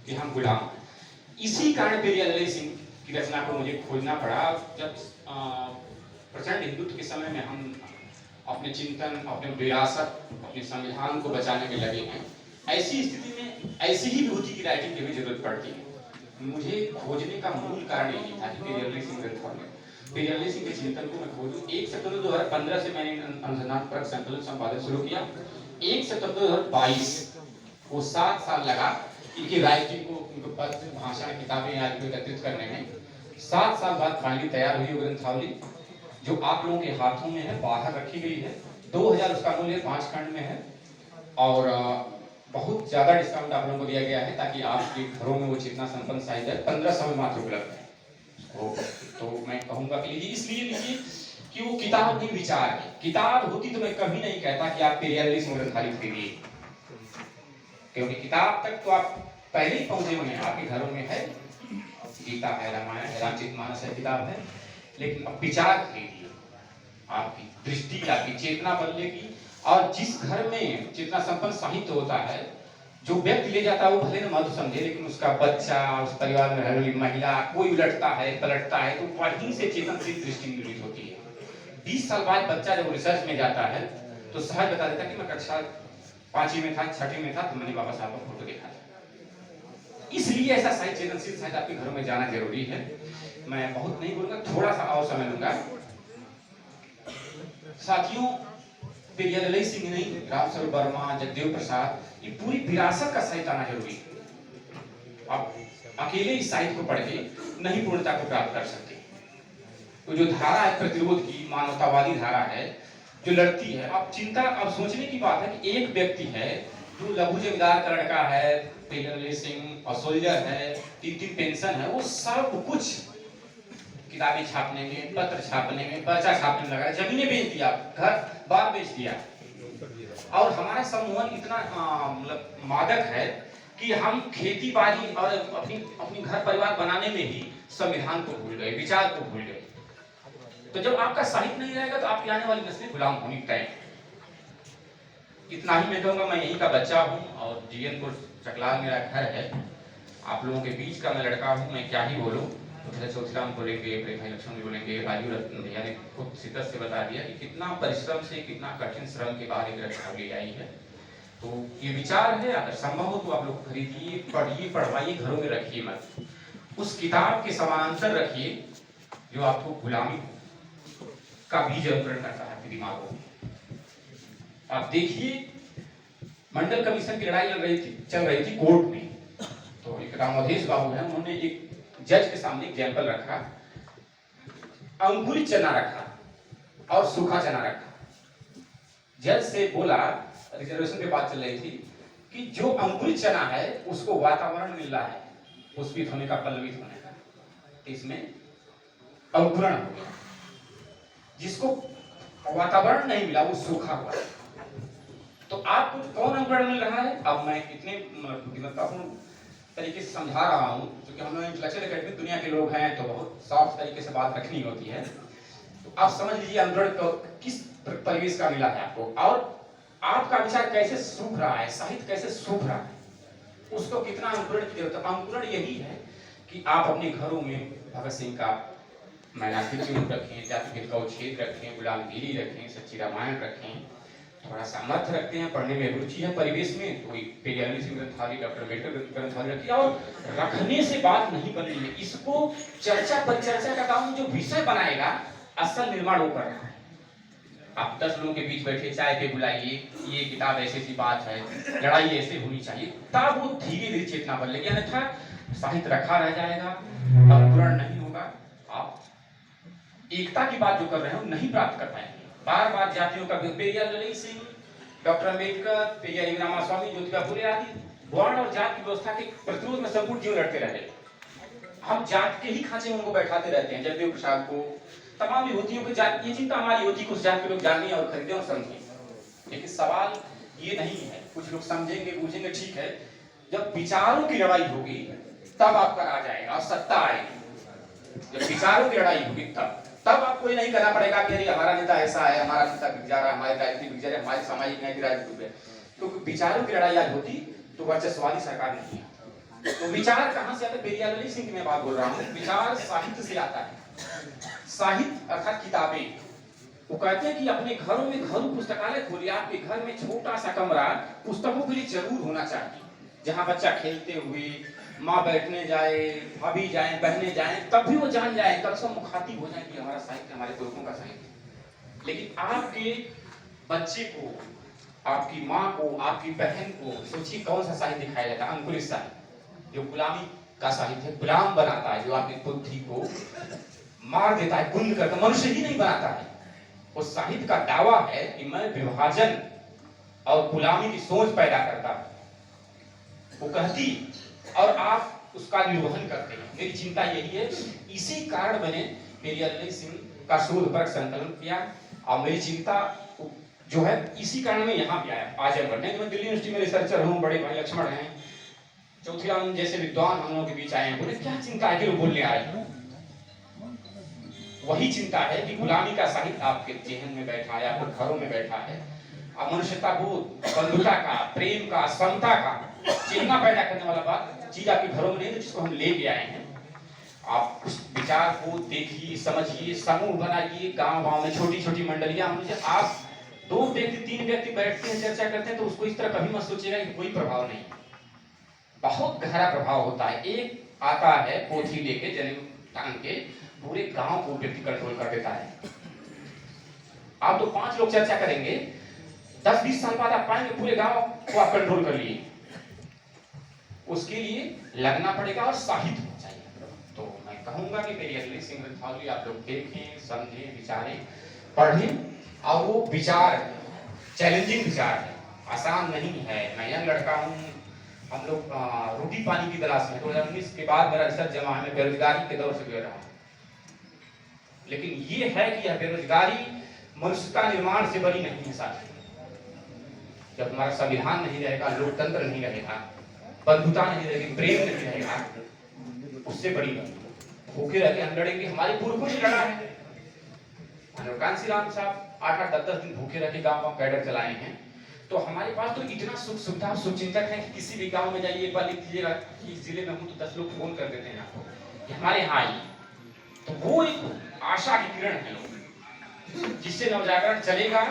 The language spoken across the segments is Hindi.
कि हम गुलाम हैं। इसी कारण पेरियालय सिंह की रचना को मुझे खोजना पड़ा। जब प्रचंड हिंदुत्व के समय में हम अपने चिंतन, अपने विरासत, अपने संविधान को बचाने में लगे हैं, ऐसी स्थिति में ऐसी ही विभूति की राइटिंग की भी जरूरत पड़ती है। मुझे खोजने का मूल कारण यही था कि पेरियालय सिंह ग्रंथों में पेरियालय सिंह के चिंतन को मैं खोजूं। 1 सितंबर 2015 से मैंने अनुसंधान परक संकलन संपादन शुरू किया। 1 सितंबर 2022 को 7 साल लगा इनकी राइटिंग को, इनको पत्र, भाषण, किताबें आदि को एकत्रित करने में। 7 साल बाद फाइनली तैयार हुई ग्रंथावली, जो आप लोगों के हाथों में है, बाहर रखी गई है। 2000 उसका मूल्य 5 खंड में है और बहुत ज्यादा डिस्काउंट आप लोगों को दिया गया है ताकि आपके घरों में वो चेतना संपन्न साहित्य 1500 में मात्र उपलब्ध है। तो मैं कहूंगा कि लीजिए, इसलिए लीजिए कि वो किताब नहीं, विचार है। किताब होती तो मैं कभी नहीं कहता कि आप पेरियालय सिंह ग्रंथावली खरीदिए, क्योंकि किताब तक तो आप पहले ही पहुंचे हुए हैं, आपके घरों में है, गीता है, रामायण है, रामचरितमानस है, किताब है। लेकिन अब विचार खरीदिए, आपकी दृष्टि, आपकी चेतना बदलेगी। और जिस घर में चेतना संपन्न साहित्य होता है, जो व्यक्ति ले जाता है वो भले न मधु समझे, लेकिन उसका बच्चा, उस परिवार में रहने वाली महिला, कोई उलटता है, पलटता है, तो वहीं से चेतनशील दृष्टि निर्मित होती है। 20 साल बाद बच्चा जब रिसर्च में जाता है तो सहज बता देता कि मैं कक्षा 5वीं में था, 6वीं में था, तो मैंने बाबा साहब का फोटो देखा था। इसलिए ऐसा साहित्य, चेतनशील साहित्य आपके घरों में जाना जरूरी है। मैं बहुत नहीं बोलूंगा, थोड़ा सा और समय लूंगा। साथियों, पेरियालय सिंह नहीं, रामस्वरूप वर्मा, जगदेव प्रसाद, ये पूरी विरासत का साहित्य आना जरूरी है। आप अकेले इस साहित्य को पढ़ के नहीं पूर्णता को प्राप्त कर सकते। तो जो धारा है प्रतिरोध की, मानवतावादी धारा है जो लड़ती है, अब चिंता, अब सोचने की बात है कि एक व्यक्ति है जो लघु जमींदार का लड़का है, पेरियालय सिंह और सोल्जर है, 3-3 पेंशन है, वो सब कुछ किताबें छापने में, पत्र छापने में, पर्चा छापने में लगा, जमीनें बेच दिया, घर बार बेच दिया। और हमारा सम्मोहन इतना मतलब मादक है कि हम खेती बाड़ी और अपनी घर परिवार बनाने में ही संविधान को भूल गए, विचार को भूल गए। तो जब आपका साहित्य नहीं रहेगा तो आपकी आने वाली नस्लें गुलाम होनी तय। इतना ही मैं कहूंगा। मैं यहीं का बच्चा हूँ और जीएनपुर चकलाल मेरा घर है। आप लोगों के बीच का मैं लड़का हूँ, मैं क्या ही बोलूँ। तो चौथीराम बोलेंगे, भाई लक्ष्मण बोलेंगे, राजू रत्न भैया ने खूब शिद्दत से बता दिया कि कितना परिश्रम से, कितना कठिन श्रम के बाद एक रचनावली आई है। तो ये विचार है, अगर संभव हो तो आप लोग खरीदिए, पढ़िए, पढ़वाइए, घरों में रखिए मत। उस किताब के समानांतर रखिए जो आपको गुलामी का बीज अंकुरण करता है आपके दिमागों में। आप देखिए, मंडल कमीशन की लड़ाई चल रही थी कोर्ट में। तो एक रामोधेश बाबू है, उन्होंने एक जज के सामने एग्जाम्पल रखा, अंकुरित चना रखा और सूखा चना रखा। जज से बोला, रिजर्वेशन पे बात चल रही थी, कि जो अंकुरित चना है उसको वातावरण मिल रहा है पुष्पित होने का, पल्लवित होने का, इसमें अंकुरण हो गया। जिसको वातावरण नहीं मिला वो सूखा हुआ। तो आपको कौन अंकुरण मिल रहा है? अब मैं इतने बुद्धिमत्तापूर्ण तरीके से समझा रहा हूँ, क्योंकि हम लोग इंटेलेक्चुअल एकेडमिक दुनिया के लोग हैं, तो बहुत सॉफ्ट तरीके से बात रखनी होती है। तो आप समझ लीजिए अंकुरण किस परिवेश का मिला है आपको, और आपका विचार कैसे सूख रहा है, साहित्य कैसे सूख रहा है, उसको कितना अंकुरण की जरूरत है। अंकुरण यही है कि आप अपने घरों में भगत सिंह का मैनास्तिक रखें, जातिभेद का उच्छेद रखें, गुलामगिरी रखें, सच्ची रामायण रखें, थोड़ा सामर्थ्य रखते हैं, पढ़ने में रुचि है परिवेश में, तो पेरियालय सिंह ग्रंथावली, डॉक्टर अम्बेडकर ग्रंथावली रखिए। और रखने से बात नहीं बन रही है, इसको चर्चा परिचर्चा का काम जो विषय बनाएगा, असल निर्माण वो कर रहा है। आप 10 लोगों के बीच बैठे चाय पे बुलाइए, ये किताब ऐसी सी बात है, लड़ाई ऐसे होनी चाहिए, तब वो धीरे धीरे चेतना बदलेगी। अन्यथा साहित्य रखा रह जाएगा, अंकुरण नहीं होगा। आप एकता की बात जो कर रहे हैं वो नहीं प्राप्त कर पाएंगे। बार बार जातियों का, पेरियालय सिंह, डॉक्टर अम्बेडकर, पेरियार रामास्वामी, ज्योतिबा फुले आदि वर्ण और जात की व्यवस्था के प्रतिरोध में संपूर्ण जीवन लड़ते रहे। हम जात के ही खांचे में उनको बैठाते रहते हैं। जगदेव प्रसाद को, तमाम विभूतियों की जात, ये चिंता हमारी होती है कि उस जात के लोग जानिए और खरीदें और समझें। लेकिन सवाल ये नहीं है, कुछ लोग समझेंगे, बूझेंगे, ठीक है, जब विचारों की लड़ाई होगी तब आपका राज आएगा और सत्ता आएगी। जब विचारों की लड़ाई होगी तब आपको ये नहीं करना पड़ेगा कि अरे हमारा नेता ऐसा है, हमारा नेता बिक जा रहा है, हमारी राजनीति बिक जा रही है, हमारी सामाजिक न्याय की राजनीति है। क्योंकि विचारों की लड़ाई आज होती तो वर्चस्ववादी सरकार नहीं है। तो विचार कहां से आता है? पेरियार ललित सिंह की मैं बात बोल रहा हूं। विचार साहित्य से आता है। साहित्य अर्थात किताबें। वो कहते हैं कि अपने घरों में घरू पुस्तकालय खोलिए। आपके घर में छोटा सा कमरा पुस्तकों के लिए जरूर होना चाहिए, जहां बच्चा खेलते हुए, माँ बैठने जाए, भाभी जाए, बहनें जाए, तब भी वो जान जाए, कल से मुखातिब हो जाए कि हमारा साहित्य हमारे पुरखों का साहित्य। लेकिन आपके बच्चे को, आपकी माँ को, आपकी बहन को सोचिए कौन सा साहित्य दिखाया जाता है? अंकुरित साहित्य, जो गुलामी का साहित्य है, गुलाम बनाता है, जो आपकी बुद्धि को मार देता है, गुंद करता, मनुष्य ही नहीं बनाता है। उस साहित्य का दावा है कि मैं विभाजन और गुलामी की सोच पैदा करता हूं, वो कहती, और आप उसका निर्वहन करते हैं। मेरी चिंता यही है। इसी कारण मैंने पेरियार ललित सिंह का शोध पर संकलन किया, और मेरी चिंता जो है इसी कारण मैं यहाँ भी आया आजमगढ़। नहीं तो मैं दिल्ली यूनिवर्सिटी में रिसर्चर हूँ, बड़े भाई लक्ष्मण हैं, चौथीराम जैसे विद्वान हम लोगों के बीच आए हैं। बोले क्या चिंता है कि लोग बोलने आए हैं? वही चिंता है कि गुलामी का साहित्य आपके जेहन में बैठा है, आपके घरों में बैठा है। अब मनुष्यता बोध, बंधुता का, प्रेम का, समता का चेतना पैदा करने वाला बात चीज आपके घरों में नहीं है, जिसको हम लेके आए हैं। आप उस विचार को देखिए, समझिए, समूह बनाइए, गांव-गांव में छोटी छोटी मंडलियां होनी। आप 2 व्यक्ति 3 व्यक्ति बैठते हैं, चर्चा करते हैं, तो उसको इस तरह कभी मत सोचिएगा कि कोई प्रभाव नहीं। बहुत गहरा प्रभाव होता है। एक आता है पोथी लेके, जनेऊ टांग के, पूरे गांव को व्यक्ति कंट्रोल कर देता है। आप तो 5 लोग चर्चा करेंगे, 10-20 साल बाद आप पाएंगे पूरे गांव को आप कंट्रोल कर लिए। उसके लिए लगना पड़ेगा और साहित्य होना चाहिए। तो मैं कहूंगा कि पेरियार ललित सिंह ग्रंथावली आप लोग देखें, समझें, विचारें, पढ़ें। और वो विचार चैलेंजिंग विचार है, आसान नहीं है। मैं यंग लड़का हूँ, हम लोग रोटी पानी की तलाश में 2019 के बाद मेरा रिसर्च जमा है, मैं बेरोजगारी के दौर से गुजर रहा हूँ। लेकिन ये है कि यह बेरोजगारी मनुष्यता निर्माण से बड़ी नहीं है साथी। जब हमारा संविधान नहीं रहेगा, लोकतंत्र नहीं रहेगा, बंधुता नहीं रहेगी, प्रेम नहीं रहेगा, उससे बड़ी नहीं। भूखे रह के हम लड़ेंगे, हमारे पुरखों ने लड़ा है। कांसी राम साहब 8-8, 10-10 दिन भूखे रह के गाँव कैडर चलाए हैं। तो हमारे पास तो इतना सुख सुविधा, सुचिंतक है कि किसी भी गांव में जाइए, एक बार लिख लीजिएगा कि जिले में हूं तो 10 लोग फोन कर देते हैं आपको कि हमारे यहाँ आइए। तो वो एक आशा की किरण है लोग, जिससे नवजागरण चलेगा।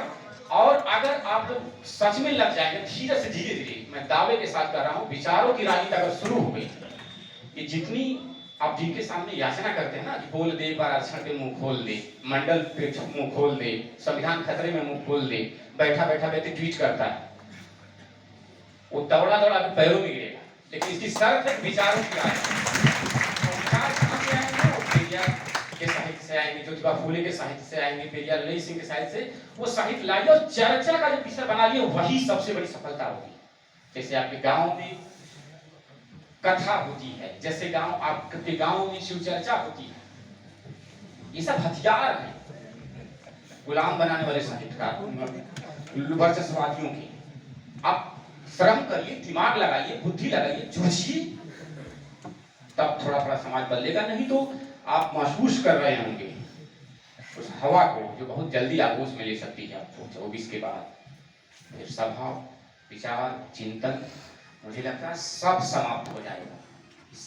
और अगर आप लोग सच में लग जाएंगे धीरे से धीरे धीरे, मैं दावे के साथ कर रहा हूँ, विचारों की राजनीति अगर शुरू हो गई, कि जितनी आप जिनके सामने याचना करते हैं ना कि बोल दे, बार आरक्षण पे मुंह खोल दे, मंडल पे मुंह खोल दे, संविधान खतरे में मुंह खोल दे, बैठा बैठा व्यक्ति ट्वीट करता है, वो दौड़ा दौड़ा के पैरों में गिरेगा। लेकिन इसकी शर्त है विचारों की राजनीति। विचार कहां से आएंगे? पेरियार के साहित्य से आएंगे, ज्योतिबा फूले के साहित्य से आएंगे, पेरियार ललित सिंह के साहित्य से। वो साहित्य लाइए और चर्चा का जो विषय बना लिए, वही सबसे बड़ी सफलता होगी। जैसे आपके गाँव में कथा होती है, जैसे आपके गांव में शिव चर्चा होती है, ये सब हथियार हैं गुलाम बनाने वाले साहित्यकार, वर्चस्ववादियों के। आप श्रम करिए, दिमाग लगाइए, बुद्धि लगाइए, जुझिए, तब थोड़ा थोड़ा समाज बदलेगा। नहीं तो आप महसूस कर रहे होंगे उस हवा को जो बहुत जल्दी आगोश में ले सकती है आपको 24 के बाद। फिर सभा, विचार, चिंतन, मुझे लगता है सब समाप्त हो जाएगा। इस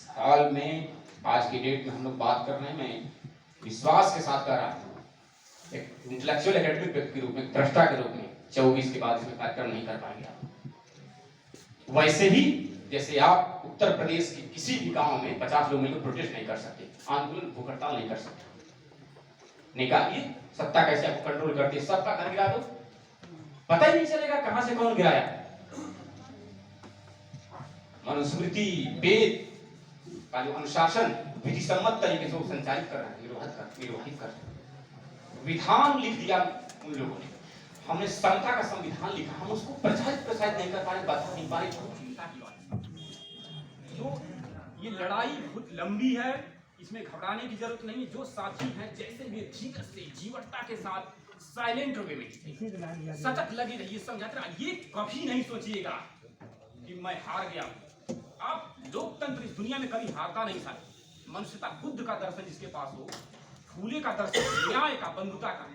हाल में आज की डेट में हम लोग बात कर रहे हैं, मैं विश्वास के साथ कर रहा हूँ, एक इंटेलेक्चुअल एकेडमिक व्यक्ति के रूप में, दृष्टा के रूप में, 24 के बाद इसमें कार्यक्रम नहीं कर पाएंगे आप। वैसे ही जैसे आप उत्तर प्रदेश के किसी भी गांव में 50 लोग मिलकर प्रोटेस्ट नहीं कर सकते, आंदोलन, भूख हड़ताल नहीं कर सकते। निकालिए, सत्ता कैसे आपको कंट्रोल करती है, सबका घर गिरा दो, पता ही नहीं चलेगा कहां से कौन गिराया। मनुस्मृति, वेद का जो अनुशासन विधि सम्मत तरीके से वो संचालित कर रहा है, निर्वाहित कर रहा है। विधान लिख दिया उन लोगों ने, हमने समता का संविधान लिखा, हम उसको प्रचारित नहीं कर पा रहे, बता नहीं पा रहे। जो ये लड़ाई बहुत लंबी है, इसमें घबराने की जरूरत नहीं। जो साथी हैं जैसे भी धीरज से, जीवटता के साथ, साइलेंट हो गए, सतत लगे रहिए, समझाते रहिए। ये कभी नहीं सोचिएगा कि मैं हार गया। आप लोकतंत्र इस दुनिया में कभी हारता नहीं था। मनुष्यता, बुद्ध का दर्शन जिसके पास हो, फूले का दर्शन, न्याय का, बंधुता का,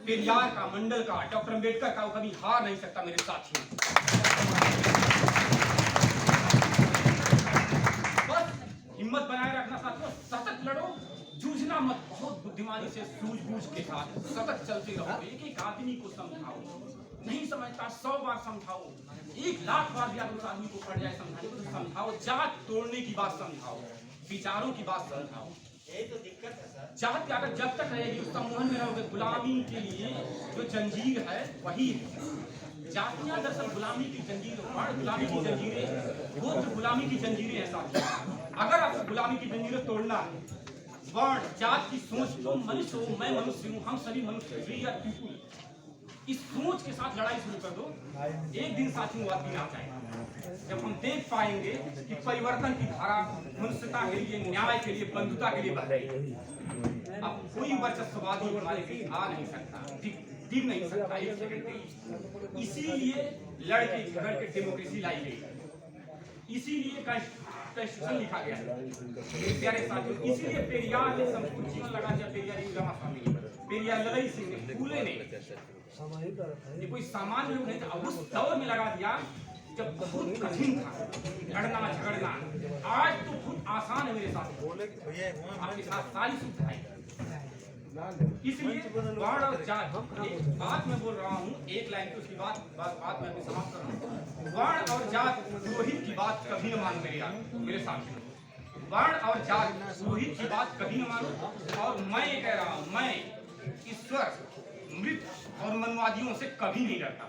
पेरियार का, मंडल का, डॉक्टर अम्बेडकर का, वो कभी हार नहीं सकता मेरे साथियों। ईमानदारी से सूझबूझ के साथ सतत चलते रहो। एक एक आदमी को समझाओ, नहीं समझता 100 बार समझाओ, 1 लाख बार भी अगर उस आदमी को पड़ जाए समझाने को तो समझाओ। जात तोड़ने की बात समझाओ, विचारों की बात समझाओ। यही तो दिक्कत है सर। जात की अगर जब तक रहेगी उस सम्मोहन में रहोगे, गुलामी के लिए जो जंजीर है वही है। जातियां दरअसल गुलामी की जंजीर, वर्ण गुलामी की जंजीरें, गोत्र गुलामी की जंजीरें हैं साथियों। अगर आपको गुलामी की जंजीरें तोड़ना है, वर्ण जात की सोच, तुम मनुष्य हो, मैं मनुष्य हूँ, हम सभी मनुष्य, वी आर पीपुल, इस सोच के साथ लड़ाई शुरू कर दो। एक दिन साथियों बात भी आ जाएगा जब हम देख पाएंगे कि परिवर्तन की धारा मनुष्यता के लिए, न्याय के लिए, बंधुता के लिए बह रही है। अब कोई वर्चस्ववादी हमारे बीच आ नहीं सकता, दिख नहीं सकता एक सेकंड के लिए। इसीलिए लड़के झगड़ के डेमोक्रेसी लाई गई, इसीलिए कॉन्स्टिट्यूशन लिखा गया है प्यारे साथियों। इसीलिए पेरियार ने संपूर्ण जीवन लगा दिया, पेरियार रामास्वामी ने, पेरियार ललई सिंह ने, फूले ने, ये कोई सामान्य लोग नहीं था। उस दौर में लगा दिया जब बहुत कठिन था लड़ना झगड़ना। आज तो बहुत आसान है मेरे साथ, आपके साथ सारी सुविधाएं। इसलिए वर्ण और जात, एक बात मैं बोल रहा हूँ, एक लाइन की उसकी बात मैं अभी समाप्त कर रहा हूँ। वर्ण और जात पुरोहित की बात कभी न मानो मेरे साथ। वर्ण और जात पुरोहित की बात कभी न मानो। और मैं ये कह रहा हूँ, मैं ईश्वर, मृत और मनवादियों से कभी नहीं डरता।